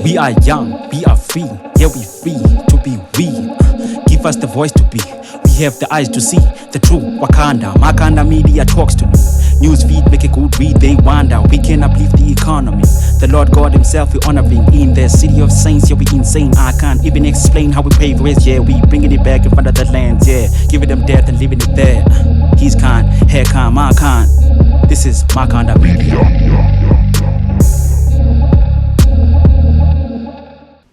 We are young, we are free, yeah we free to be we. Give us the voice to be, we have the eyes to see the true Wakanda. Makhanda media talks to me, newsfeed make a good read, they wonder, we can uplift the economy. The Lord God himself we honoring in the city of saints, yeah we insane. I can't even explain how we pave ways, yeah we bringing it back in front of the land, yeah giving them death and leaving it there. He's kind, hair kind, my kind. This is Makhanda media.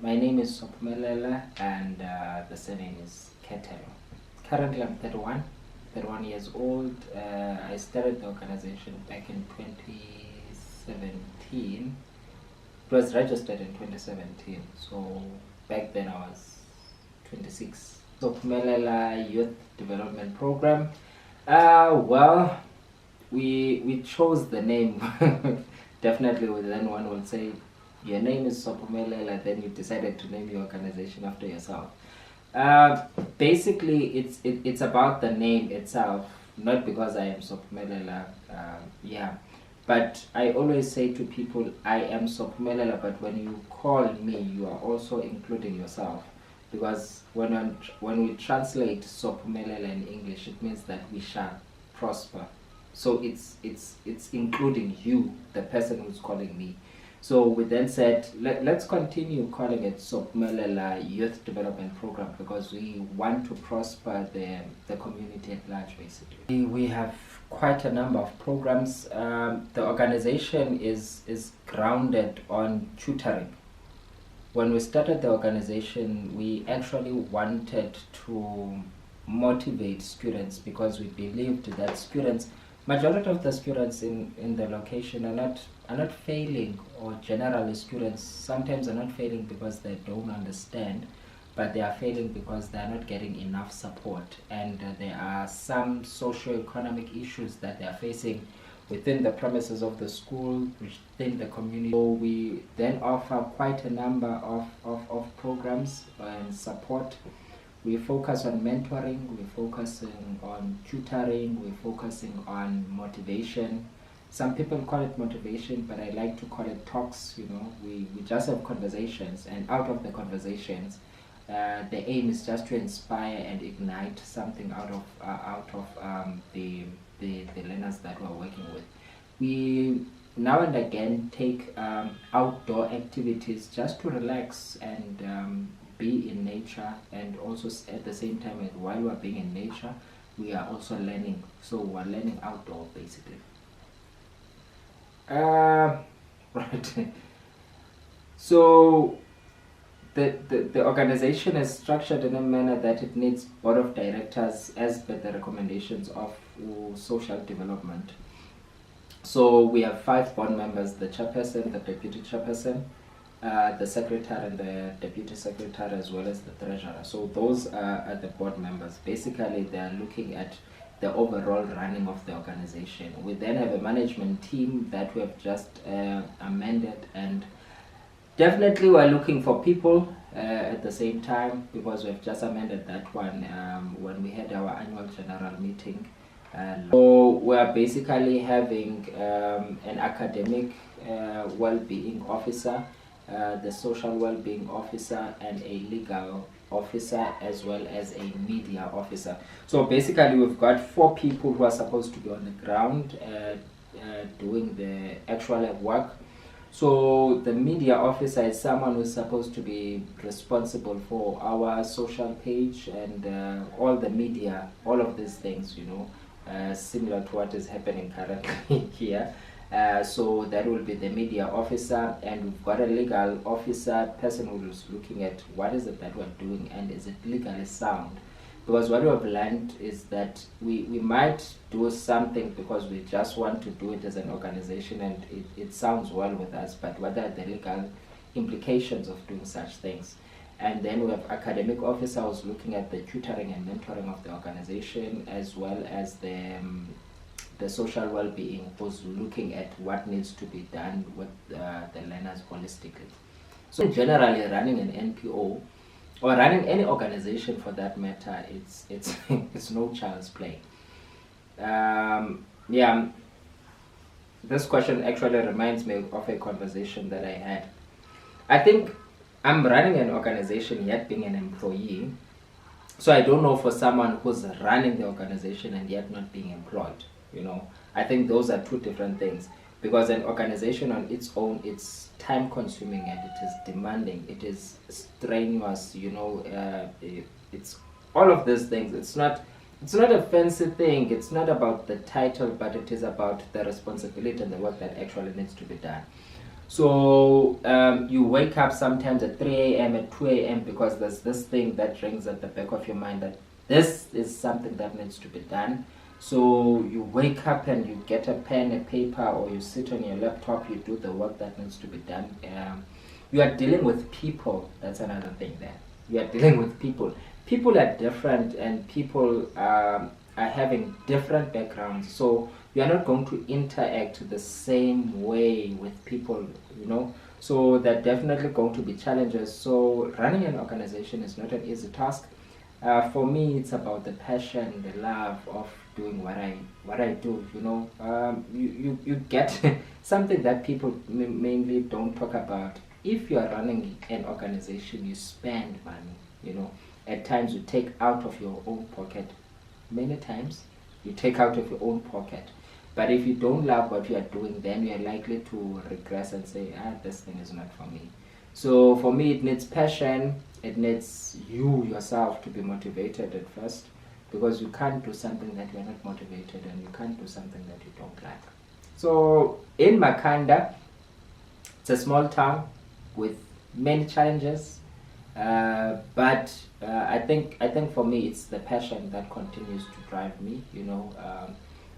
My name is Sophumelela and the surname is Ketelo. Currently I'm 31 years old. I started the organization back in 2017. It was registered in 2017, so back then I was 26. Sophumelela Youth Development Program. Well, we chose the name. Definitely then one will say, your name is Sophumelela, then you decided to name your organization after yourself. Basically, it's about the name itself, not because I am Sophumelela. But I always say to people, I am Sophumelela, but when you call me, you are also including yourself. Because when we translate Sophumelela in English, it means that we shall prosper. So it's including you, the person who's calling me. So we then said, let's continue calling it Sophumelela Youth Development Program because we want to prosper the community at large, basically. We have quite a number of programs. The organization is grounded on tutoring. When we started the organization, we actually wanted to motivate students because we believed that majority of the students in the location are not failing, or generally students sometimes are not failing because they don't understand, but they are failing because they are not getting enough support, and there are some socio-economic issues that they are facing within the premises of the school, within the community. So we then offer quite a number of programs and support. We focus on mentoring, we're focusing on tutoring, we're focusing on motivation. Some people call it motivation, but I like to call it talks. We just have conversations, and out of the conversations, the aim is just to inspire and ignite something out of the learners that we're working with. We now and again take outdoor activities just to relax and be in nature, and also at the same time, while we're being in nature, we are also learning. So we're learning outdoor, basically. Right. So the organization is structured in a manner that it needs board of directors as per the recommendations of social development. So we have 5 board members: the chairperson, the deputy chairperson, the secretary and the deputy secretary, as well as the treasurer. So those are the board members. Basically, they are looking at the overall running of the organization. We then have a management team that we have just amended, and definitely we're looking for people at the same time, because we've just amended that one when we had our annual general meeting. So we're basically having an academic well-being officer, the social well-being officer, and a legal officer, as well as a media officer. So basically we've got 4 people who are supposed to be on the ground doing the actual work. So the media officer is someone who's supposed to be responsible for our social page and all the media, all of these things, similar to what is happening currently here. So that will be the media officer, and we've got a legal officer, person who is looking at what is it that we're doing and is it legally sound. Because what we have learned is that we might do something because we just want to do it as an organization and it sounds well with us, but what are the legal implications of doing such things? And then we have academic officer who's looking at the tutoring and mentoring of the organization, as well as the social well-being, who's looking at what needs to be done with the learners holistically. So generally, running an NPO or running any organization for that matter, it's no child's play. this question actually reminds me of a conversation that I had. I think I'm running an organization yet being an employee. So I don't know for someone who's running the organization and yet not being employed. You know, I think those are two different things. Because an organization on its own, it's time consuming and it is demanding. It is strenuous. You know, it's all of these things. It's not. It's not a fancy thing. It's not about the title, but it is about the responsibility and the work that actually needs to be done. So you wake up sometimes at 3 a.m., at 2 a.m. because there's this thing that rings at the back of your mind that this is something that needs to be done. So you wake up and you get a pen, a paper, or you sit on your laptop, you do the work that needs to be done. You are dealing with people. That's another thing there. You are dealing with people. People are different and people are having different backgrounds. So you are not going to interact the same way with people, you know. So there are definitely going to be challenges. So running an organization is not an easy task. For me, it's about the passion, the love of doing what I do. You know, you get something that people mainly don't talk about. If you are running an organization, you spend money. You know, at times you take out of your own pocket. Many times you take out of your own pocket. But if you don't love what you are doing, then you are likely to regress and say, this thing is not for me. So for me, it needs passion. It needs you yourself to be motivated at first, because you can't do something that you are not motivated, and you can't do something that you don't like. So in Makhanda, it's a small town with many challenges, but I think for me it's the passion that continues to drive me. You know,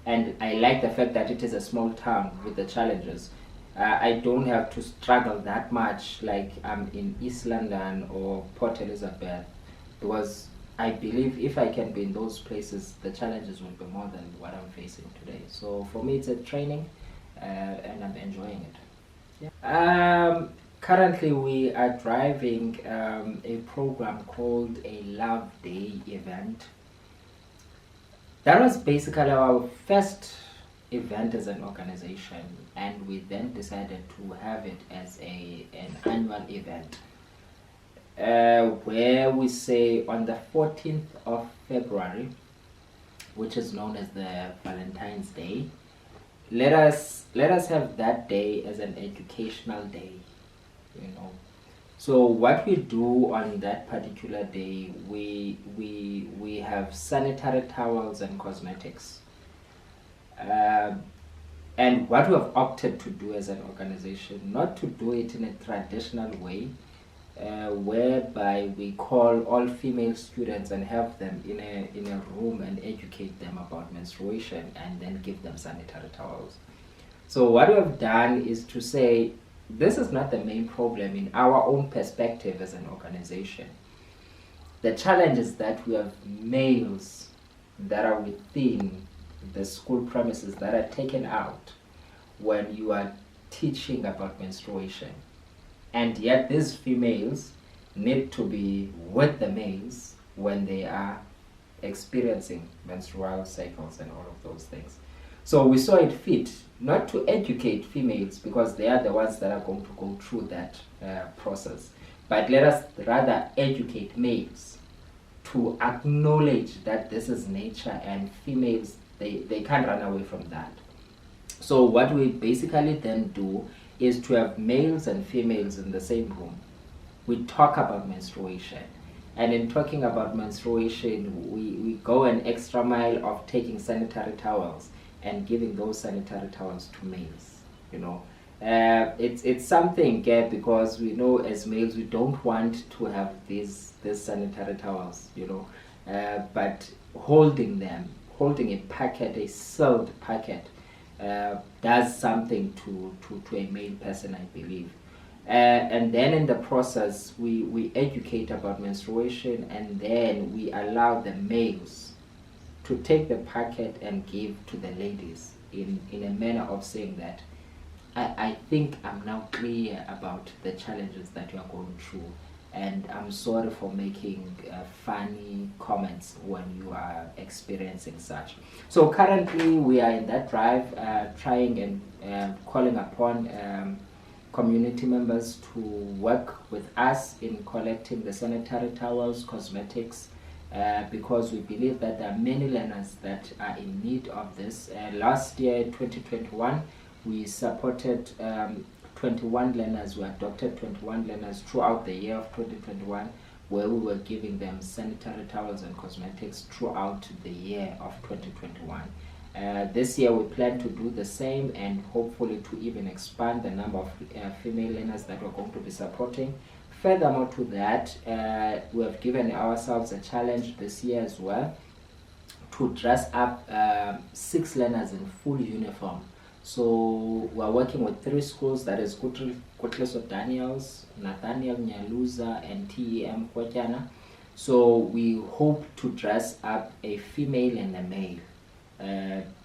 and I like the fact that it is a small town with the challenges. I don't have to struggle that much like I'm in East London or Port Elizabeth, because I believe if I can be in those places, the challenges will be more than what I'm facing today. So for me, it's a training, and I'm enjoying it. Yeah. Currently, we are driving a program called a Love Day event. That was basically our first event as an organization, and we then decided to have it as an annual event, where we say on the 14th of February, which is known as the Valentine's Day, let us have that day as an educational day, you know. So what we do on that particular day, we have sanitary towels and cosmetics. And what we have opted to do as an organization, not to do it in a traditional way, whereby we call all female students and have them in a room and educate them about menstruation and then give them sanitary towels. So what we have done is to say, this is not the main problem in our own perspective as an organization. The challenge is that we have males that are within the school premises that are taken out when you are teaching about menstruation. And yet these females need to be with the males when they are experiencing menstrual cycles and all of those things. So we saw it fit not to educate females, because they are the ones that are going to go through that process, but let us rather educate males to acknowledge that this is nature, and females, they can't run away from that. So what we basically then do is to have males and females in the same room. We talk about menstruation. And in talking about menstruation, we go an extra mile of taking sanitary towels and giving those sanitary towels to males. You know, it's something, because we know as males we don't want to have these sanitary towels. You know, but holding a packet, a sealed packet, does something to a male person, I believe. And then in the process, we educate about menstruation, and then we allow the males to take the packet and give to the ladies in a manner of saying that I think I'm now clear about the challenges that you are going through. and I'm sorry for making funny comments when you are experiencing such. So currently we are in that drive, trying and calling upon community members to work with us in collecting the sanitary towels, cosmetics, because we believe that there are many learners that are in need of this. Last year, 2021, we supported 21 learners. We adopted 21 learners throughout the year of 2021, where we were giving them sanitary towels and cosmetics throughout the year of 2021. This year we plan to do the same, and hopefully to even expand the number of female learners that we're going to be supporting. Furthermore to that, we have given ourselves a challenge this year as well to dress up 6 learners in full uniform. So we're working with 3 schools, that is Kutleso Daniels, Nathaniel Nyaluza, and TEM Kwetiana. So we hope to dress up a female and a male,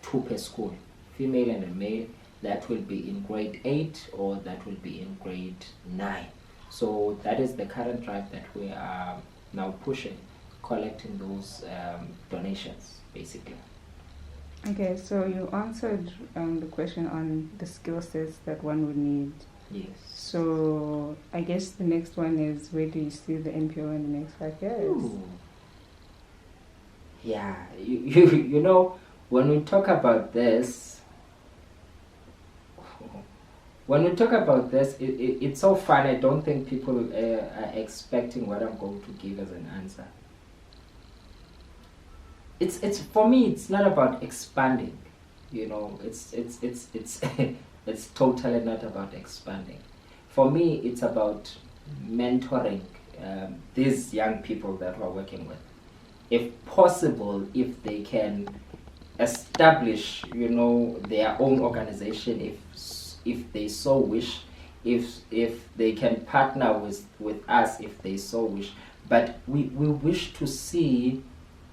2 per school, female and a male, that will be in grade 8 or that will be in grade 9. So that is the current drive that we are now pushing, collecting those donations, basically. Okay, so you answered the question on the skill sets that one would need. Yes. So I guess the next one is, where do you see the NPO in the next 5 years? Ooh. Yeah, you know, when we talk about this, it's so fun. I don't think people are expecting what I'm going to give as an answer. It's for me, it's not about expanding, you know. It's it's totally not about expanding. For me, it's about mentoring these young people that we're working with. If possible, if they can establish, you know, their own organization, if they so wish, if they can partner with us if they so wish. But we wish to see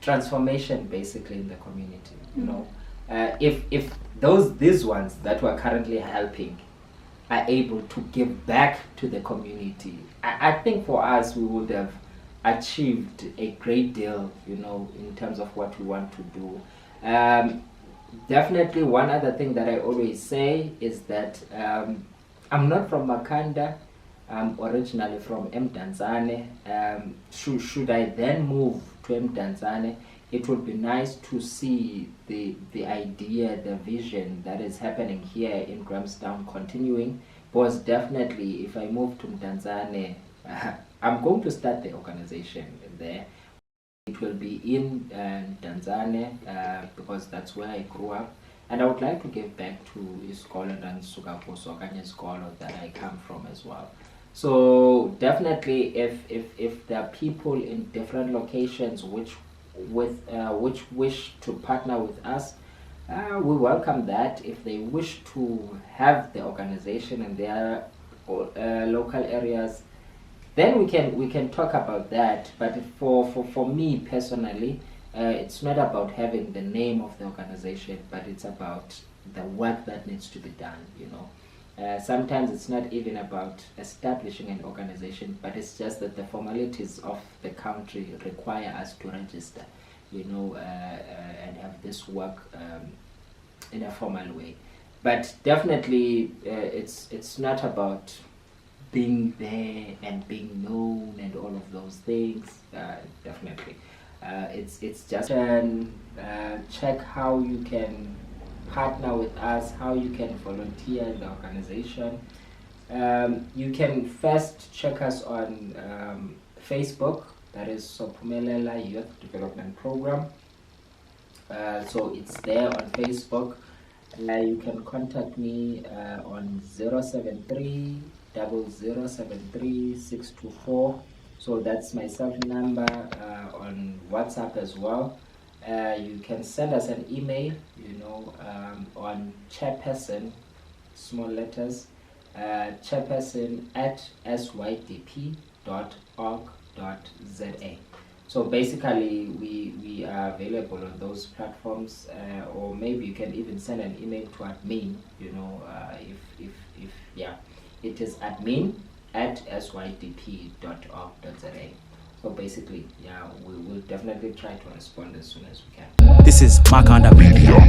transformation basically in the community, you know. If these ones that we're currently helping are able to give back to the community, I think for us we would have achieved a great deal, you know, in terms of what we want to do. Definitely one other thing that I always say is that I'm not from Makhanda. I'm originally from Mdantsane. Should I then move to Mdantsane, it would be nice to see the idea, the vision that is happening here in Grahamstown continuing. Because definitely if I move to Mdantsane, I'm going to start the organization there. It will be in Mdantsane because that's where I grew up. And I would like to give back to Iskolo and Sugaposo Iskolo that I come from as well. So definitely if there are people in different locations which wish to partner with us, we welcome that. If they wish to have the organization in their local areas, then we can talk about that. But for me personally, it's not about having the name of the organization, but it's about the work that needs to be done, you know. Sometimes it's not even about establishing an organization, but it's just that the formalities of the country require us to register, you know, and have this work in a formal way. But definitely it's not about being there and being known and all of those things. Definitely it's just check how you can partner with us, how you can volunteer in the organization. You can first check us on Facebook, that is Sophumelela Youth Development Program. So it's there on Facebook. You can contact me on 073 0073 624. So that's my cell number, on WhatsApp as well. You can send us an email, you know, on chairperson, small letters, chairperson@sydp.org.za. So basically we are available on those platforms, or maybe you can even send an email to admin, you know, if yeah, it is admin at sydp.org.za. So basically, yeah, we will definitely try to respond as soon as we can. This is Makhanda Media.